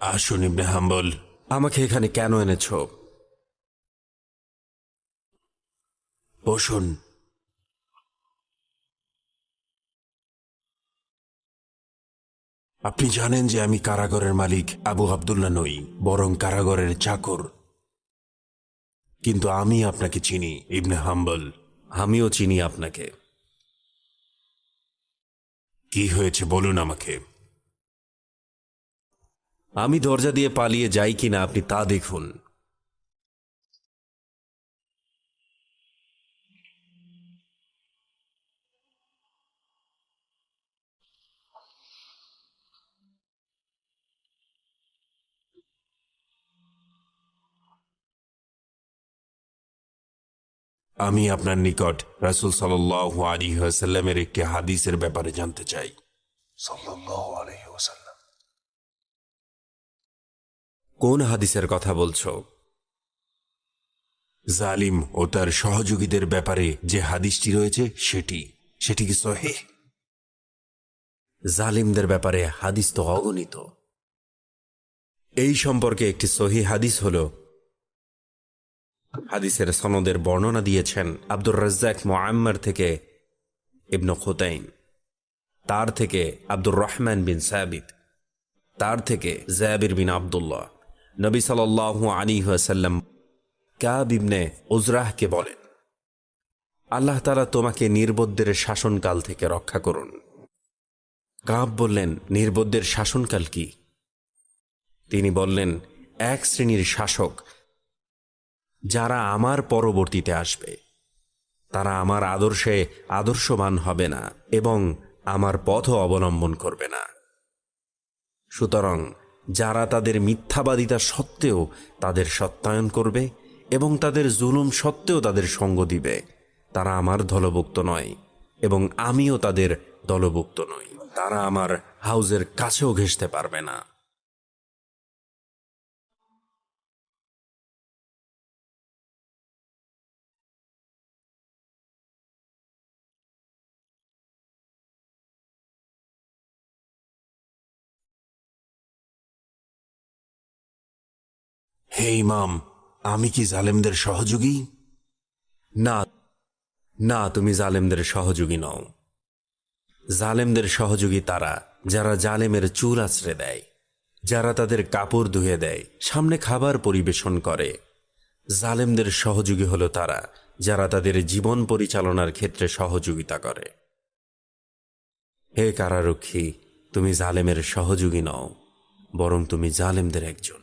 আসুন ইবনে হাম্বল। আমাকে এখানে কেন এনেছ? বসুন। আপনি জানেন যে আমি কারাগারের মালিক আবু আবদুল্লাহ নই, বরং কারাগারের চাকর। কিন্তু আমি আপনাকে চিনি ইবনে হাম্বল। আমিও চিনি আপনাকে। কি হয়েছে বলুন আমাকে। আমি দরজা দিয়ে পালিয়ে যাই কিনা আপনি তা দেখুন। আমি আপনার নিকট রাসূল সাল্লাল্লাহু আলাইহি ওয়াসাল্লামের একটি হাদিসের ব্যাপারে জানতে চাই। সাল্লাল্লাহু আলাইহি ওয়াসাল্লাম। কোন হাদিসের কথা বলছো? জালিম ও তার সহযোগীদের ব্যাপারে যে হাদিসটি রয়েছে সেটি কি সহিহ? জালিমদের ব্যাপারে হাদিস তো অগণিত। এই সম্পর্কে একটি সহিহ হাদিস হল, হাদিসের সনদের বর্ণনা দিয়েছেন আব্দুর রাজ্জাক মুআম্মার থেকে ইবনে খুতাইম, তার থেকে আব্দুর রহমান বিন সাবিত, তার থেকে জাবির বিন আব্দুল্লাহ। নবী সাল্লাল্লাহু আলাইহি ওয়াসাল্লাম কাব ইবনে উজরাহকে বলেন, আল্লাহ তাআলা তোমাকে নির্বোধদের শাসনকাল থেকে রক্ষা করুন। কাব বললেন, নির্বোধদের শাসনকাল কি? তিনি বললেন, এক শ্রেণীর শাসক যারা আমার পরবর্তীতে আসবে, তারা আমার আদর্শে আদর্শবান হবে না এবং আমার পথও অবলম্বন করবে না। সুতরাং যারা তাদের মিথ্যাবাদিতা সত্ত্বেও তাদের সত্যায়ন করবে এবং তাদের জুলুম সত্ত্বেও তাদের সঙ্গ দিবে, তারা আমার দলভুক্ত নয় এবং আমিও তাদের দলভুক্ত নই। তারা আমার হাউজের কাছেও ঘেঁষতে পারবে না। হে ইমাম, আমি কি জালেমদের সহযোগী? না, না, তুমি জালেমদের সহযোগী নও। জালেমদের সহযোগী তারা যারা জালেমের চুল আঁচড়ে দেয়, যারা তাদের কাপড় ধুয়ে দেয়, সামনে খাবার পরিবেশন করে। জালেমদের সহযোগী হলো তারা যারা তাদের জীবন পরিচালনার ক্ষেত্রে সহযোগিতা করে। হে কারারক্ষী, তুমি জালেমের সহযোগী নও, বরং তুমি জালেমদের একজন।